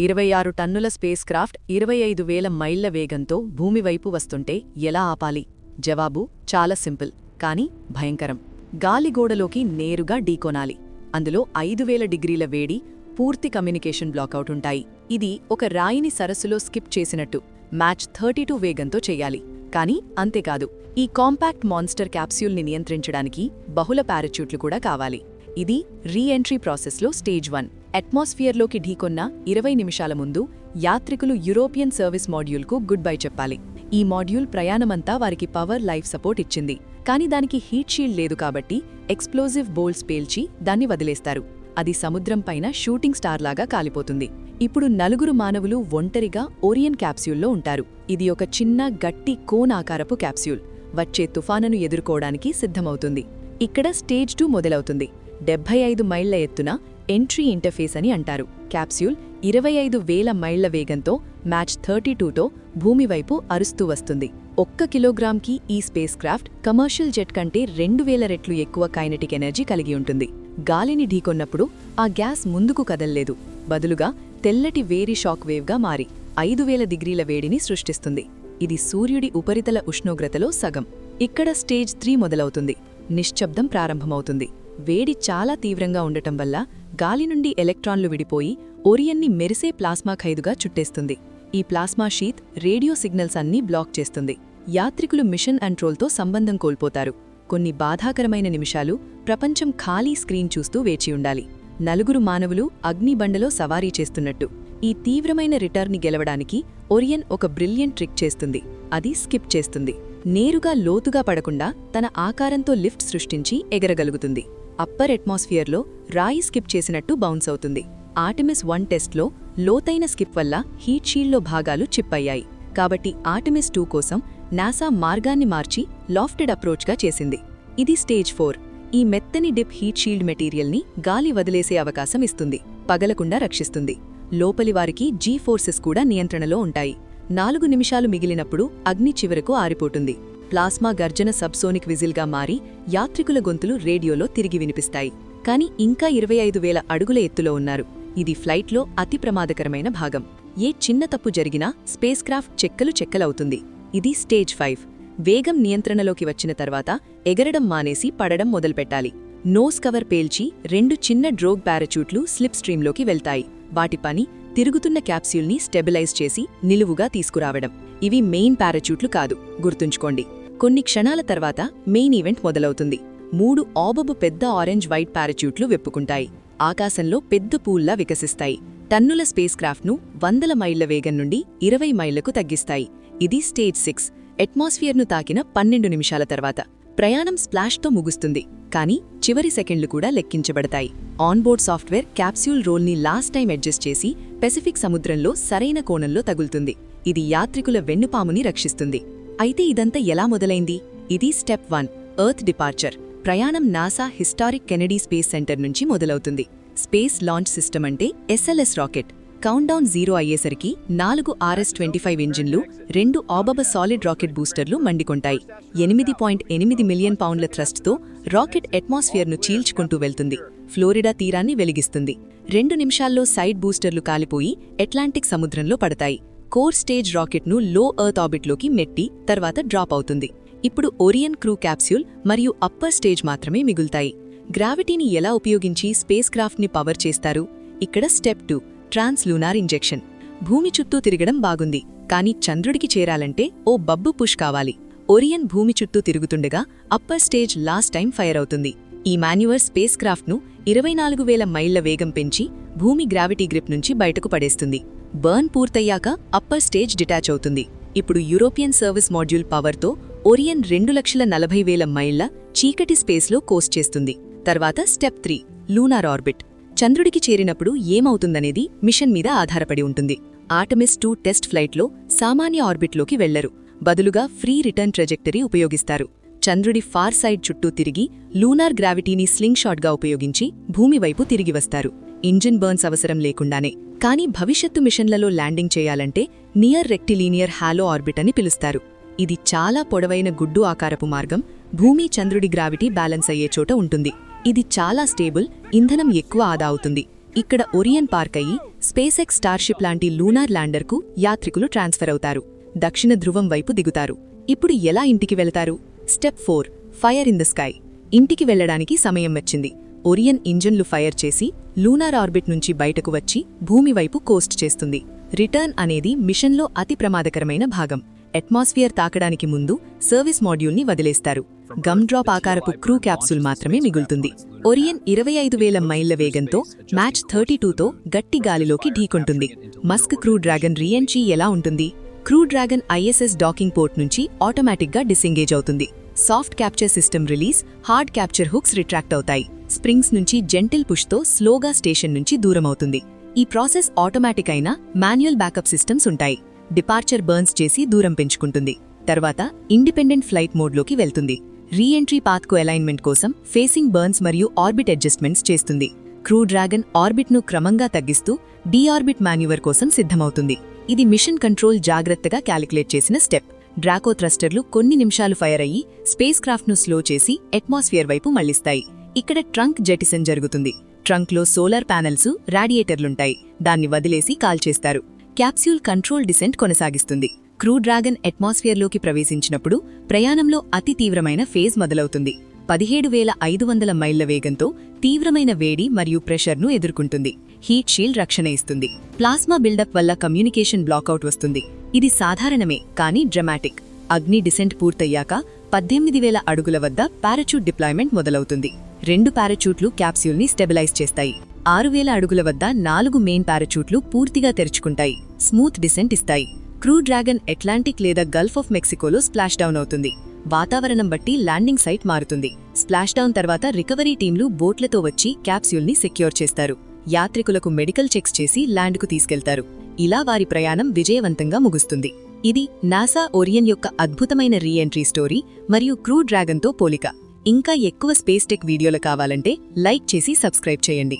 26 టన్నుల space craft 25,000 మైళ్ల వేగంతో భూమివైపు వస్తుంటే ఎలా ఆపాలి? జవాబు చాలా సింపుల్, కానీ భయంకరం. గాలిగోడలోకి నేరుగా ఢీకొనాలి. అందులో 5,000 డిగ్రీల వేడి, పూర్తి కమ్యూనికేషన్ బ్లాకౌట్ ఉంటాయి. ఇది ఒక రాయిని సరస్సులో స్కిప్ చేసినట్టు మ్యాచ్ 32 వేగంతో చెయ్యాలి. కానీ అంతేకాదు, ఈ కాంపాక్ట్ మాన్స్టర్ క్యాప్స్యూల్ని నియంత్రించడానికి బహుళ పారాచ్యూట్లు కూడా కావాలి. ఇది రీ-ఎంట్రీ ప్రాసెస్లో స్టేజ్ 1. అట్మాస్ఫియర్లోకి ఢీకొన్న 20 నిమిషాల ముందు యాత్రికులు యూరోపియన్ సర్వీస్ మాడ్యూల్కు గుడ్ బై చెప్పాలి. ఈ మాడ్యూల్ ప్రయాణమంతా వారికి పవర్ లైఫ్ సపోర్ట్ ఇచ్చింది. కానీ దానికి హీట్ షీల్డ్ లేదు కాబట్టి ఎక్స్ప్లోజివ్ బోల్ట్స్ పేల్చి దాన్ని వదిలేస్తారు. అది సముద్రం పైన షూటింగ్ స్టార్ లాగా కాలిపోతుంది. ఇప్పుడు 4 మానవులు ఒంటరిగా ఓరియన్ క్యాప్స్యూల్లో ఉంటారు. ఇది ఒక చిన్న గట్టి కోన్ ఆకారపు క్యాప్స్యూల్. వచ్చే తుఫానును ఎదుర్కోవడానికి సిద్ధమవుతుంది. ఇక్కడ స్టేజ్ 2 మొదలవుతుంది. 75 మైళ్ల ఎత్తున ఎంట్రీ ఇంటర్ఫేస్ అని అంటారు. క్యాప్స్యూల్ 25,000 మైళ్ల వేగంతో మ్యాచ్ 32తో భూమివైపు అరుస్తూ వస్తుంది. 1 కిలోగ్రామ్కి ఈ స్పేస్ క్రాఫ్ట్ కమర్షియల్ జెట్ కంటే 2,000 రెట్లు ఎక్కువ కైనెటిక్ ఎనర్జీ కలిగి ఉంటుంది. గాలిని ఢీకొన్నప్పుడు ఆ గ్యాస్ ముందుకు కదల్లేదు. బదులుగా తెల్లటి వేరి షాక్ వేవ్గా మారి 5,000 డిగ్రీల వేడిని సృష్టిస్తుంది. ఇది సూర్యుడి ఉపరితల ఉష్ణోగ్రతలో సగం. ఇక్కడ స్టేజ్ 3 మొదలవుతుంది. నిశ్శబ్దం ప్రారంభమవుతుంది. వేడి చాలా తీవ్రంగా ఉండటం వల్ల గాలి నుండి ఎలక్ట్రాన్లు విడిపోయి ఓరియన్ని మెరిసే ప్లాస్మా ఖైదుగా చుట్టేస్తుంది. ఈ ప్లాస్మా షీత్ రేడియో సిగ్నల్స్ అన్నీ బ్లాక్ చేస్తుంది. యాత్రికులు మిషన్ కంట్రోల్తో సంబంధం కోల్పోతారు. కొన్ని బాధాకరమైన నిమిషాలు ప్రపంచం ఖాళీ స్క్రీన్ చూస్తూ వేచి ఉండాలి. 4 మానవులు అగ్నిబండలో సవారీ చేస్తున్నట్టు. ఈ తీవ్రమైన రిటర్న్ని గెలవడానికి ఓరియన్ ఒక బ్రిలియంట్ ట్రిక్ చేస్తుంది. అది స్కిప్ చేస్తుంది. నేరుగా లోతుగా పడకుండా తన ఆకారంతో లిఫ్ట్ సృష్టించి ఎగరగలుగుతుంది. అప్పర్ అట్మాస్ఫియర్లో రాయి స్కిప్ చేసినట్టు బౌన్స్ అవుతుంది. ఆర్టెమిస్ 1 టెస్ట్లో లోతైన స్కిప్ వల్ల హీట్ షీల్డ్లో భాగాలు చిప్ అయ్యాయి. కాబట్టి ఆర్టెమిస్ 2 కోసం నాసా మార్గాన్ని మార్చి లాఫ్టెడ్ అప్రోచ్గా చేసింది. ఇది స్టేజ్ 4. ఈ మెత్తని డిప్ హీట్ షీల్డ్ మెటీరియల్ని గాలి వదిలేసే అవకాశం ఇస్తుంది, పగలకుండా రక్షిస్తుంది. లోపలి వారికి జీ ఫోర్సెస్ కూడా నియంత్రణలో ఉంటాయి. 4 నిమిషాలు మిగిలినప్పుడు అగ్ని చివరకు ఆరిపోతుంది. ప్లాస్మా గర్జన సబ్సోనిక్ విజిల్గా మారి యాత్రికుల గొంతులు రేడియోలో తిరిగి వినిపిస్తాయి. కానీ ఇంకా 25,000 అడుగుల ఎత్తులో ఉన్నారు. ఇది ఫ్లైట్లో అతి ప్రమాదకరమైన భాగం. ఏ చిన్న తప్పు జరిగినా స్పేస్ క్రాఫ్ట్ చెక్కలవుతుంది. ఇది స్టేజ్ 5. వేగం నియంత్రణలోకి వచ్చిన తర్వాత ఎగరడం మానేసి పడడం మొదలుపెట్టాలి. నోస్ కవర్ పేల్చి 2 చిన్న డ్రోగ్ పారాచూట్లు స్లిప్ స్ట్రీమ్లోకి వెళ్తాయి. వాటి పని తిరుగుతున్న క్యాప్స్యూల్ని స్టెబిలైజ్ చేసి నిలువుగా తీసుకురావడం. ఇవి మెయిన్ పారాచూట్లు కాదు, గుర్తుంచుకోండి. కొన్ని క్షణాల తర్వాత మెయిన్ ఈవెంట్ మొదలవుతుంది. 3 ఆబబు పెద్ద ఆరెంజ్ వైట్ పారాచూట్లు వెప్పుకుంటాయి. ఆకాశంలో పెద్ద పూల్లా వికసిస్తాయి. టన్నుల స్పేస్ క్రాఫ్ట్ను 100 మైళ్ల వేగం నుండి 20 మైళ్లకు తగ్గిస్తాయి. ఇది స్టేజ్ 6. అట్మాస్ఫియర్ను తాకిన 12 నిమిషాల తర్వాత ప్రయాణం స్ప్లాష్తో ముగుస్తుంది. కానీ చివరి సెకండ్లు కూడా లెక్కించబడతాయి. ఆన్బోర్డ్ సాఫ్ట్వేర్ క్యాప్స్యూల్ రోల్ని లాస్ట్ టైం అడ్జస్ట్ చేసి పెసిఫిక్ సముద్రంలో సరైన కోణంలో తగులుతుంది. ఇది యాత్రికుల వెన్నుపాముని రక్షిస్తుంది. అయితే ఇదంతా ఎలా మొదలైంది? ఇది స్టెప్ 1, ఎర్త్ డిపార్చర్. ప్రయాణం NASA historic Kennedy space centre నుంచి మొదలవుతుంది. స్పేస్ లాంచ్ సిస్టమ్ అంటే SLS రాకెట్. కౌంట్డౌన్ 0 అయ్యేసరికి 4 RS-25 ఇంజిన్లు, 2 ఆబబ సాలిడ్ రాకెట్ బూస్టర్లు మండికొంటాయి. 8.8 మిలియన్ పౌండ్ల థ్రస్ట్తో రాకెట్ అట్మాస్ఫియర్ను చీల్చుకుంటూ వెళ్తుంది. ఫ్లోరిడా తీరాన్ని వెలిగిస్తుంది. 2 నిమిషాల్లో సైడ్ బూస్టర్లు కాలిపోయి అట్లాంటిక్ సముద్రంలో పడతాయి. కోర్ స్టేజ్ రాకెట్ను లో ఎర్త్ ఆర్బిట్లోకి నెట్టి తర్వాత డ్రాప్ అవుతుంది. ఇప్పుడు ఓరియన్ క్రూ క్యాప్స్యూల్ మరియు అప్పర్ స్టేజ్ మాత్రమే మిగులుతాయి. గ్రావిటీని ఎలా ఉపయోగించి స్పేస్ క్రాఫ్ట్ని పవర్ చేస్తారు? ఇక్కడ స్టెప్ 2, ట్రాన్స్లూనార్ ఇంజెక్షన్. భూమి చుట్టూ తిరగడం బాగుంది, కానీ చంద్రుడికి చేరాలంటే ఓ బబ్బు పుష్ కావాలి. ఓరియన్ భూమి చుట్టూ తిరుగుతుండగా upper stage last time fire అవుతుంది. ఈ మాన్యువర్ స్పేస్ క్రాఫ్ట్ను 24,000 మైళ్ల వేగం పెంచి భూమి గ్రావిటీ గ్రిప్ నుంచి బయటకు పడేస్తుంది. బర్న్ పూర్తయ్యాక అప్పర్ స్టేజ్ డిటాచ్ అవుతుంది. ఇప్పుడు యూరోపియన్ సర్వీస్ మాడ్యూల్ పవర్తో ఓరియన్ 2,40,000 మైళ్ల చీకటి స్పేస్లో కోస్ట్ చేస్తుంది. తర్వాత స్టెప్ 3, లూనార్ ఆర్బిట్. చంద్రుడికి చేరినప్పుడు ఏమవుతుందనేది మిషన్ మీద ఆధారపడి ఉంటుంది. ఆర్టెమిస్ 2 టెస్ట్ ఫ్లైట్లో సామాన్య ఆర్బిట్లోకి వెళ్లరు. బదులుగా ఫ్రీ రిటర్న్ ట్రెజెక్టరీ ఉపయోగిస్తారు. చంద్రుడి ఫార్ సైడ్ చుట్టూ తిరిగి లూనార్ గ్రావిటీని స్లింగ్ షాట్గా ఉపయోగించి భూమివైపు తిరిగి వస్తారు. ఇంజిన్ బర్న్స్ అవసరం లేకుండానే. కానీ భవిష్యత్తు మిషన్లలో ల్యాండింగ్ చేయాలంటే నియర్ రెక్టిలీనియర్ హాలో ఆర్బిట్ అని పిలుస్తారు. ఇది చాలా పొడవైన గుడ్డు ఆకారపు మార్గం. భూమి చంద్రుడి గ్రావిటీ బ్యాలెన్స్ అయ్యే చోట ఉంటుంది. ఇది చాలా స్టేబుల్, ఇంధనం ఎక్కువ ఆదా అవుతుంది. ఇక్కడ ఒరియన్ పార్క్ అయ్యి స్పేస్ ఎక్స్ స్టార్షిప్ లాంటి లూనార్ ల్యాండర్కు యాత్రికులు ట్రాన్స్ఫర్ అవుతారు. దక్షిణ ధ్రువం వైపు దిగుతారు. ఇప్పుడు ఎలా ఇంటికి వెళతారు? Step 4 fire in the sky. ఇంటికి వెళ్లడానికి సమయం వచ్చింది. ఒరియన్ ఇంజన్లు ఫైర్ చేసి లూనార్ ఆర్బిట్ నుంచి బయటకు వచ్చి భూమి వైపు కోస్ట్ చేస్తుంది. రిటర్న్ అనేది మిషన్లో అతి ప్రమాదకరమైన భాగం. అట్మాస్ఫియర్ తాకడానికి ముందు సర్వీస్ మాడ్యూల్ని వదిలేస్తారు. గమ్ డ్రాప్ ఆకారపు క్రూ క్యాప్సూల్ మాత్రమే మిగులుతుంది. ఒరియన్ 25,000 మైళ్ల వేగంతో మ్యాచ్ 32తో గట్టి గాలిలోకి ఢీకొంటుంది. మస్క్ క్రూ డ్రాగన్ రీఎంట్రీ ఎలా ఉంటుంది? Crew dragon ISS docking port నుంచి ఆటోమేటిక్గా డిసెంగేజ్ అవుతుంది. Soft capture system release, hard capture hooks retract అవుతాయి. స్ప్రింగ్స్ నుంచి జెంటిల్ పుష్తో స్లోగా స్టేషన్ నుంచి దూరమవుతుంది. ఈ ప్రాసెస్ ఆటోమేటిక్ అయినా మాన్యువల్ బ్యాకప్ సిస్టమ్స్ ఉంటాయి. డిపార్చర్ బర్న్స్ చేసి దూరం పెంచుకుంటుంది. తర్వాత ఇండిపెండెంట్ ఫ్లైట్ మోడ్లోకి వెళ్తుంది. రీఎంట్రీ పాత్కు అలైన్మెంట్ కోసం ఫేసింగ్ బర్న్స్ మరియు ఆర్బిట్ అడ్జస్ట్మెంట్స్ చేస్తుంది. క్రూ డ్రాగన్ ఆర్బిట్ను క్రమంగా తగ్గిస్తూ డీఆర్బిట్ మాన్యువర్ కోసం సిద్ధమవుతుంది. ఇది మిషన్ కంట్రోల్ జాగ్రత్తగా క్యాలిక్యులేట్ చేసిన స్టెప్. డ్రాకో థ్రస్టర్లు కొన్ని నిమిషాలు ఫైర్ అయ్యి స్పేస్ క్రాఫ్ట్ను స్లో చేసి అట్మాస్ఫియర్ వైపు మళ్లిస్తాయి. ఇక్కడ ట్రంక్ జెటిసన్ జరుగుతుంది. ట్రంక్లో సోలార్ ప్యానెల్స్, రేడియేటర్లుంటాయి. దాన్ని వదిలేసి కాల్చేస్తారు. క్యాప్స్యూల్ కంట్రోల్ డిసెంట్ కొనసాగిస్తుంది. క్రూ డ్రాగన్ అట్మాస్ఫియర్లోకి ప్రవేశించినప్పుడు ప్రయాణంలో అతి తీవ్రమైన ఫేజ్ మొదలవుతుంది. 17,500 మైళ్ల వేగంతో తీవ్రమైన వేడి మరియు ప్రెషర్ను ఎదుర్కొంటుంది. హీట్ షీల్డ్ రక్షణ ఇస్తుంది. ప్లాస్మా బిల్డప్ వల్ల కమ్యూనికేషన్ బ్లాకౌట్ వస్తుంది. ఇది సాధారణమే కానీ డ్రమాటిక్. అగ్ని డిసెంట్ పూర్తయ్యాక 18,000 అడుగుల వద్ద పారాచూట్ డిప్లాయ్మెంట్ మొదలవుతుంది. 2 పారాచూట్లు క్యాప్స్యూల్ని స్టెబిలైజ్ చేస్తాయి. 6,000 అడుగుల వద్ద 4 మెయిన్ పారాచూట్లు పూర్తిగా తెరుచుకుంటాయి. స్మూత్ డిసెంట్ ఇస్తాయి. క్రూ డ్రాగన్ అట్లాంటిక్ లేదా గల్ఫ్ ఆఫ్ మెక్సికోలో స్ప్లాష్ డౌన్ అవుతుంది. వాతావరణం బట్టి ల్యాండింగ్ సైట్ మారుతుంది. స్ప్లాష్ డౌన్ తర్వాత రికవరీ టీంలు బోట్లతో వచ్చి క్యాప్స్యూల్ని సెక్యూర్ చేస్తారు. యాత్రికులకు మెడికల్ చెక్స్ చేసి ల్యాండ్కు తీసుకెళ్తారు. ఇలా వారి ప్రయాణం విజయవంతంగా ముగుస్తుంది. ఇది నాసా ఒరియన్ యొక్క అద్భుతమైన రీఎంట్రీ స్టోరీ మరియు క్రూ డ్రాగన్తో పోలిక. ఇంకా ఎక్కువ స్పేస్ టెక్ వీడియోలు కావాలంటే లైక్ చేసి సబ్స్క్రైబ్ చేయండి.